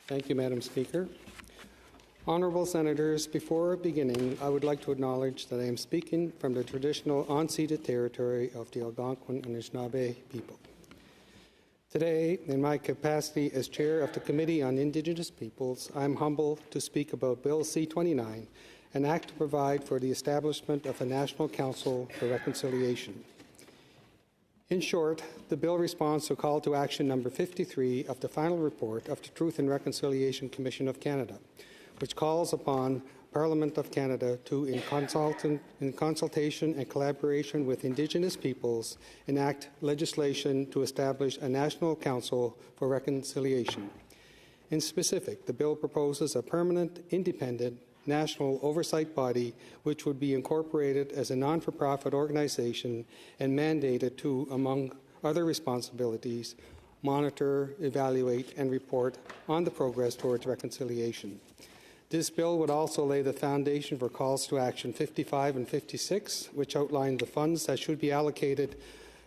Thank you, Madam Speaker. Honourable Senators, before beginning, I would like to acknowledge that I am speaking from the traditional unceded territory of the Algonquin and Anishinaabe people. Today, in my capacity as Chair of the Committee on Indigenous Peoples, I am humbled to speak about Bill C-29, an act to provide for the establishment of a National Council for Reconciliation. In short, the bill responds to call to action number 53 of the final report of the Truth and Reconciliation Commission of Canada, which calls upon Parliament of Canada to, in consultation and collaboration with Indigenous peoples, enact legislation to establish a National Council for Reconciliation. In specific, the bill proposes a permanent, independent, national oversight body which would be incorporated as a non-for-profit organization and mandated to, among other responsibilities, monitor, evaluate, and report on the progress towards reconciliation. This bill would also lay the foundation for calls to action 55 and 56, which outline the funds that should be allocated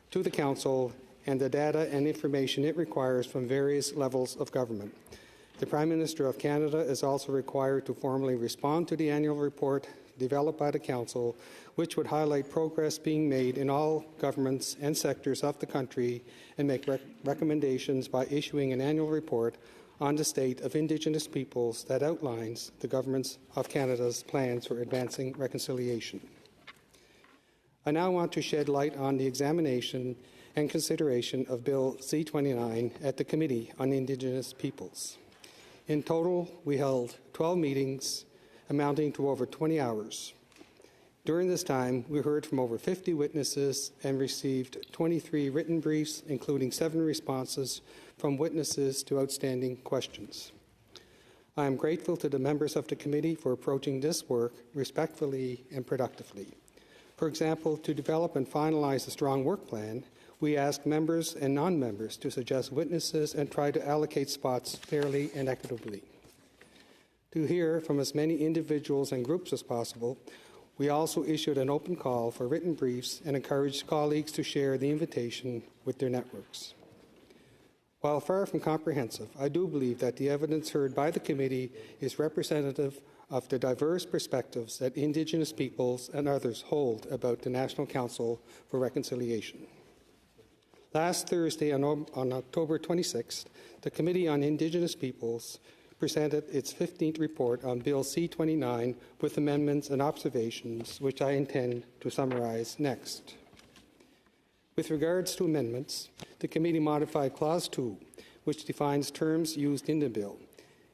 to the Council and the data and information it requires from various levels of government. The Prime Minister of Canada is also required to formally respond to the annual report developed by the Council, which would highlight progress being made in all governments and sectors of the country and make recommendations by issuing an annual report on the state of Indigenous peoples that outlines the Government of Canada's plans for advancing reconciliation. I now want to shed light on the examination and consideration of Bill C-29 at the Committee on Indigenous Peoples. In total, we held 12 meetings amounting to over 20 hours. During this time, we heard from over 50 witnesses and received 23 written briefs, including 7 responses from witnesses to outstanding questions. I am grateful to the members of the committee for approaching this work respectfully and productively. For example, to develop and finalize a strong work plan, we asked members and non-members to suggest witnesses and try to allocate spots fairly and equitably. To hear from as many individuals and groups as possible, we also issued an open call for written briefs and encouraged colleagues to share the invitation with their networks. While far from comprehensive, I do believe that the evidence heard by the committee is representative of the diverse perspectives that Indigenous peoples and others hold about the National Council for Reconciliation. Last Thursday, on October 26th, the Committee on Indigenous Peoples presented its 15th report on Bill C-29 with amendments and observations, which I intend to summarize next. With regards to amendments, the committee modified Clause 2, which defines terms used in the bill.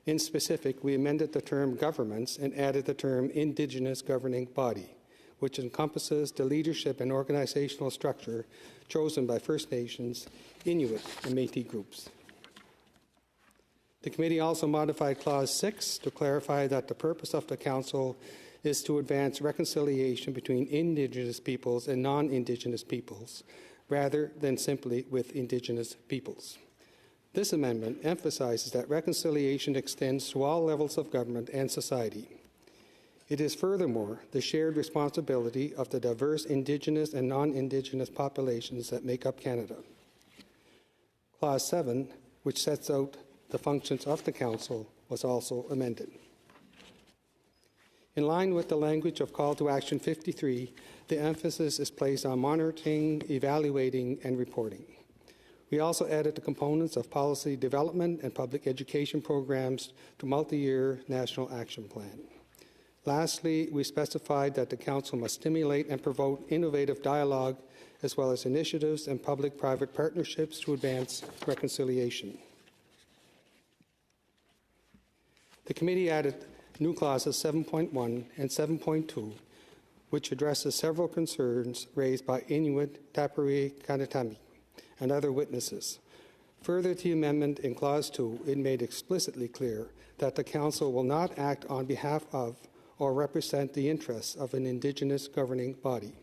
In specific, we amended the term governments and added the term Indigenous governing body, which encompasses the leadership and organizational structure chosen by First Nations, Inuit, and Métis groups. The committee also modified Clause 6 to clarify that the purpose of the Council is to advance reconciliation between Indigenous peoples and non-Indigenous peoples, rather than simply with Indigenous peoples. This amendment emphasizes that reconciliation extends to all levels of government and society. It is furthermore the shared responsibility of the diverse Indigenous and non-Indigenous populations that make up Canada. Clause 7, which sets out the functions of the Council, was also amended. In line with the language of Call to Action 53, the emphasis is placed on monitoring, evaluating, and reporting. We also added the components of policy development and public education programs to multi-year national action plan. Lastly, we specified that the Council must stimulate and promote innovative dialogue, as well as initiatives and public-private partnerships to advance reconciliation. The committee added new clauses 7.1 and 7.2, which addresses several concerns raised by Inuit, Tapiri, Kanatami, and other witnesses. Further to the amendment in Clause 2, it made explicitly clear that the Council will not act on behalf of or represent the interests of an Indigenous governing body.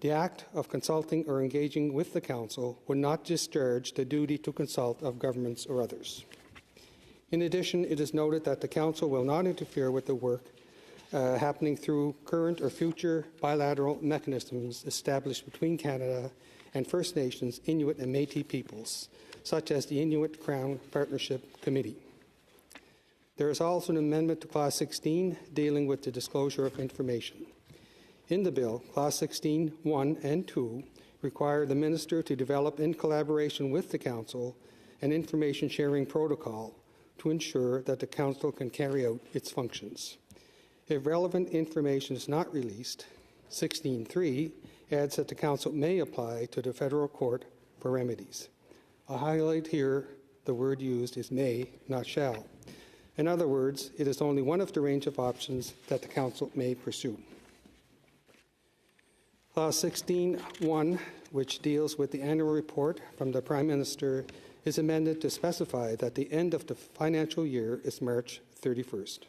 The act of consulting or engaging with the Council would not discharge the duty to consult of governments or others. In addition, it is noted that the Council will not interfere with the work happening through current or future bilateral mechanisms established between Canada and First Nations, Inuit and Métis peoples, such as the Inuit Crown Partnership Committee. There is also an amendment to Clause 16 dealing with the disclosure of information. In the bill, Clause 16, 1 and 2 require the Minister to develop in collaboration with the Council an information sharing protocol to ensure that the Council can carry out its functions. If relevant information is not released, 16.3 adds that the Council may apply to the Federal Court for remedies. I highlight here the word used is may, not shall. In other words, it is only one of the range of options that the Council may pursue. Clause 16.1, which deals with the annual report from the Prime Minister, is amended to specify that the end of the financial year is March 31st.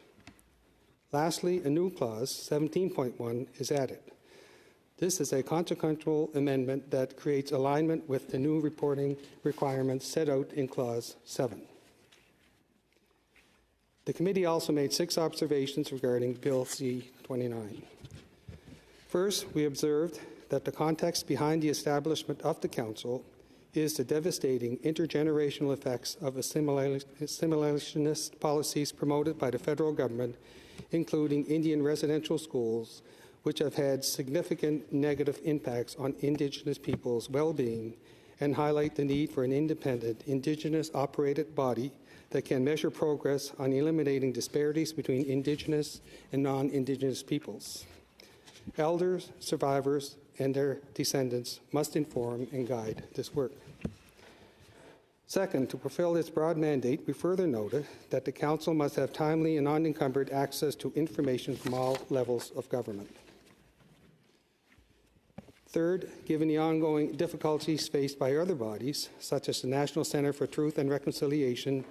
Lastly, a new clause, 17.1, is added. This is a consequential amendment that creates alignment with the new reporting requirements set out in Clause 7. The committee also made 6 observations regarding Bill C-29. First, we observed that the context behind the establishment of the Council is the devastating intergenerational effects of assimilationist policies promoted by the federal government, including Indian residential schools, which have had significant negative impacts on Indigenous peoples' well-being and highlight the need for an independent, Indigenous-operated body that can measure progress on eliminating disparities between Indigenous and non-Indigenous peoples. Elders, survivors, and their descendants must inform and guide this work. Second, to fulfill its broad mandate, we further noted that the Council must have timely and unencumbered access to information from all levels of government. Third, given the ongoing difficulties faced by other bodies, such as the National Centre for Truth and Reconciliation,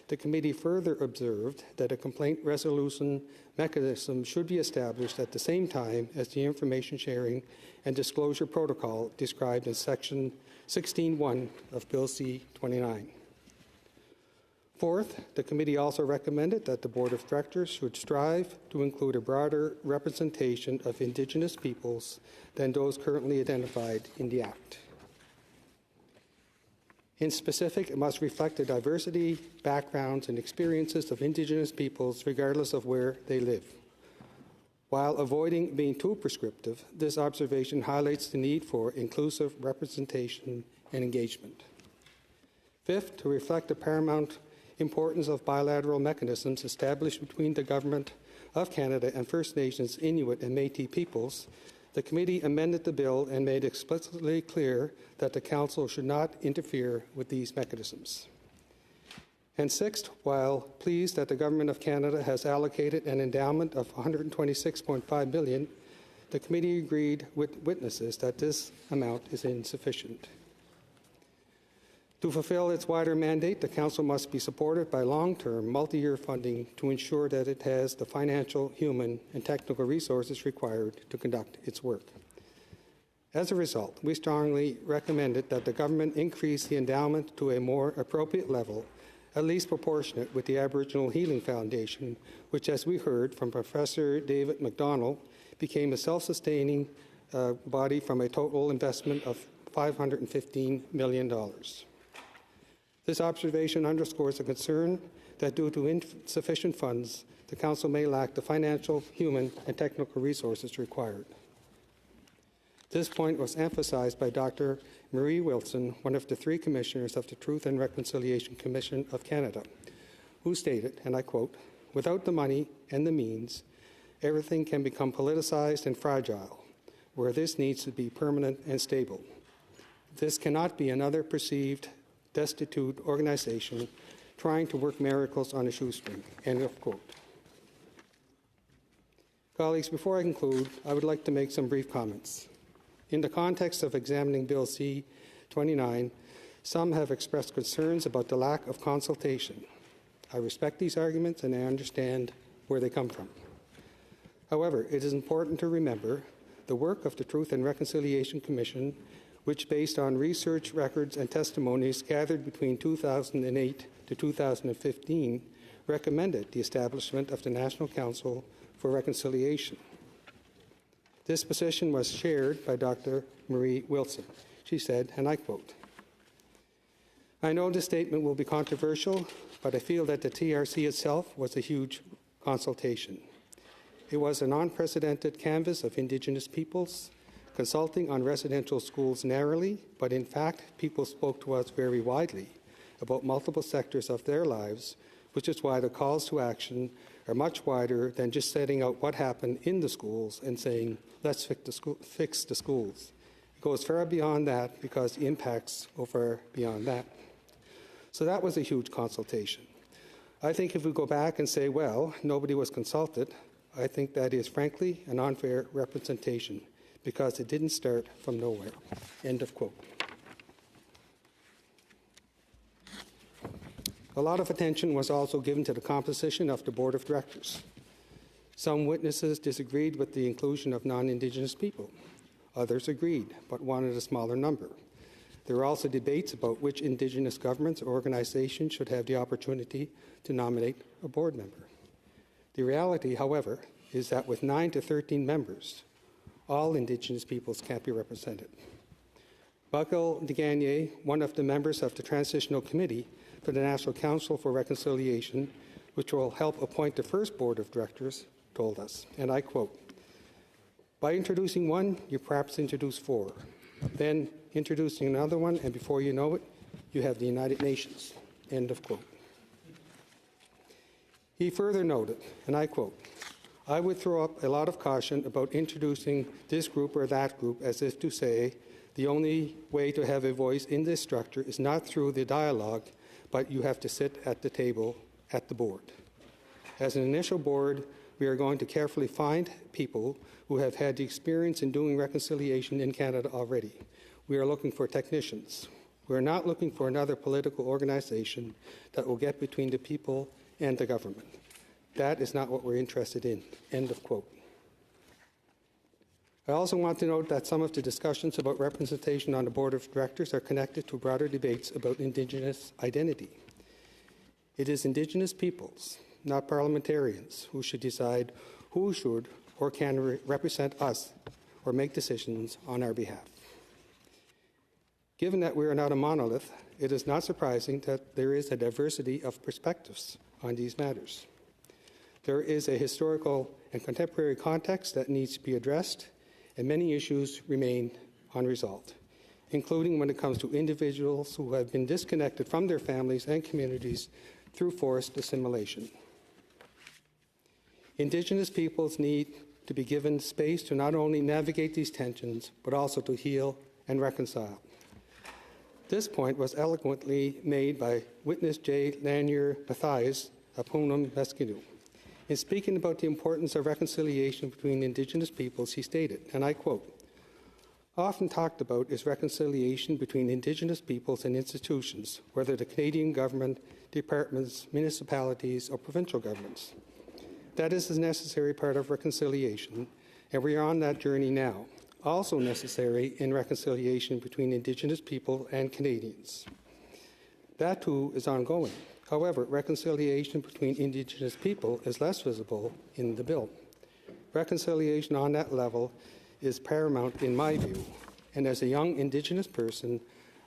the committee further observed that a complaint resolution mechanism should be established at the same time as the information sharing and disclosure protocol described in Section 16.1 of Bill C-29. Fourth, the committee also recommended that the Board of Directors should strive to include a broader representation of Indigenous peoples than those currently identified in the Act. In specific, it must reflect the diversity, backgrounds, and experiences of Indigenous peoples regardless of where they live. While avoiding being too prescriptive, this observation highlights the need for inclusive representation and engagement. Fifth, to reflect the paramount importance of bilateral mechanisms established between the Government of Canada and First Nations, Inuit, and Métis peoples, the committee amended the bill and made explicitly clear that the Council should not interfere with these mechanisms. And sixth, while pleased that the Government of Canada has allocated an endowment of $126.5 billion, the committee agreed with witnesses that this amount is insufficient. To fulfill its wider mandate, the Council must be supported by long-term, multi-year funding to ensure that it has the financial, human, and technical resources required to conduct its work. As a result, we strongly recommended that the government increase the endowment to a more appropriate level, at least proportionate with the Aboriginal Healing Foundation, which, as we heard from Professor David MacDonald, became a self-sustaining body from a total investment of $515 million. This observation underscores a concern that due to insufficient funds, the Council may lack the financial, human, and technical resources required. This point was emphasized by Dr. Marie Wilson, one of the 3 commissioners of the Truth and Reconciliation Commission of Canada, who stated, and I quote, "Without the money and the means, everything can become politicized and fragile, where this needs to be permanent and stable. This cannot be another perceived destitute organization trying to work miracles on a shoestring," end of quote. Colleagues, before I conclude, I would like to make some brief comments. In the context of examining Bill C-29, some have expressed concerns about the lack of consultation. I respect these arguments and I understand where they come from. However, it is important to remember the work of the Truth and Reconciliation Commission, which, based on research records and testimonies gathered between 2008 to 2015, recommended the establishment of the National Council for Reconciliation. This position was shared by Dr. Marie Wilson. She said, and I quote, I know this statement will be controversial, but I feel that the TRC itself was a huge consultation. It was an unprecedented canvass of Indigenous peoples, consulting on residential schools narrowly, but in fact, people spoke to us very widely about multiple sectors of their lives, which is why the calls to action are much wider than just setting out what happened in the schools and saying, let's fix the schools. It goes far beyond that because the impacts go far beyond that. So that was a huge consultation. I think if we go back and say, well, nobody was consulted, I think that is frankly an unfair representation because it didn't start from nowhere. End of quote. A lot of attention was also given to the composition of the Board of Directors. Some witnesses disagreed with the inclusion of non-Indigenous people. Others agreed, but wanted a smaller number. There were also debates about which Indigenous governments or organizations should have the opportunity to nominate a board member. The reality, however, is that with 9 to 13 members, all Indigenous peoples can't be represented. Buckle DeGagne, one of the members of the Transitional Committee for the National Council for Reconciliation, which will help appoint the first board of directors, told us, and I quote, "By introducing one, you perhaps introduce 4. Then introducing another one, and before you know it, you have the United Nations." End of quote. He further noted, and I quote, "I would throw up a lot of caution about introducing this group or that group as if to say the only way to have a voice in this structure is not through the dialogue, but you have to sit at the table at the board. As an initial board, we are going to carefully find people who have had the experience in doing reconciliation in Canada already. We are looking for technicians. We are not looking for another political organization that will get between the people and the government. That is not what we're interested in." End of quote. I also want to note that some of the discussions about representation on the Board of Directors are connected to broader debates about Indigenous identity. It is Indigenous peoples, not parliamentarians, who should decide who should or can represent us or make decisions on our behalf. Given that we are not a monolith, it is not surprising that there is a diversity of perspectives on these matters. There is a historical and contemporary context that needs to be addressed, and many issues remain unresolved, including when it comes to individuals who have been disconnected from their families and communities through forced assimilation. Indigenous peoples need to be given space to not only navigate these tensions, but also to heal and reconcile. This point was eloquently made by witness J. Lanier Mathias of Punam Meskinu. In speaking about the importance of reconciliation between Indigenous peoples, he stated, and I quote, "Often talked about is reconciliation between Indigenous peoples and institutions, whether the Canadian government, departments, municipalities, or provincial governments. That is a necessary part of reconciliation, and we are on that journey now. Also necessary in reconciliation between Indigenous people and Canadians. That too is ongoing. However, reconciliation between Indigenous people is less visible in the bill. Reconciliation on that level is paramount in my view, and as a young Indigenous person,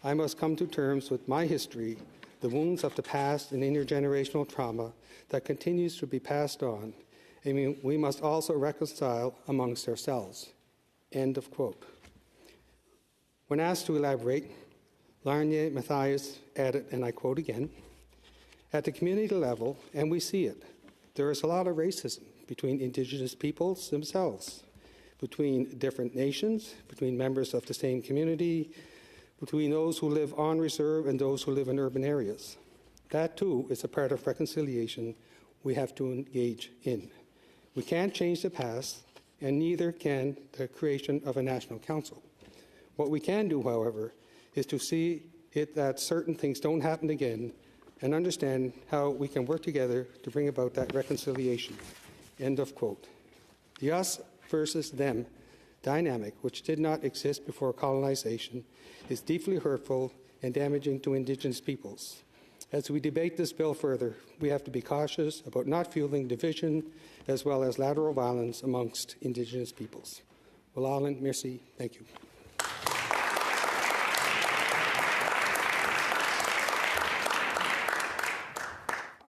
I must come to terms with my history, the wounds of the past and intergenerational trauma that continues to be passed on, and we must also reconcile amongst ourselves." End of quote. When asked to elaborate, Lanier Mathias added, and I quote again, "At the community level, and we see it, there is a lot of racism between Indigenous peoples themselves, between different nations, between members of the same community, between those who live on reserve and those who live in urban areas. That too is a part of reconciliation we have to engage in. We can't change the past, and neither can the creation of a national council. What we can do, however, is to see it that certain things don't happen again and understand how we can work together to bring about that reconciliation." End of quote. The us versus them dynamic, which did not exist before colonization, is deeply hurtful and damaging to Indigenous peoples. As we debate this bill further, we have to be cautious about not fueling division as well as lateral violence amongst Indigenous peoples. Well, Alan, merci. Thank you.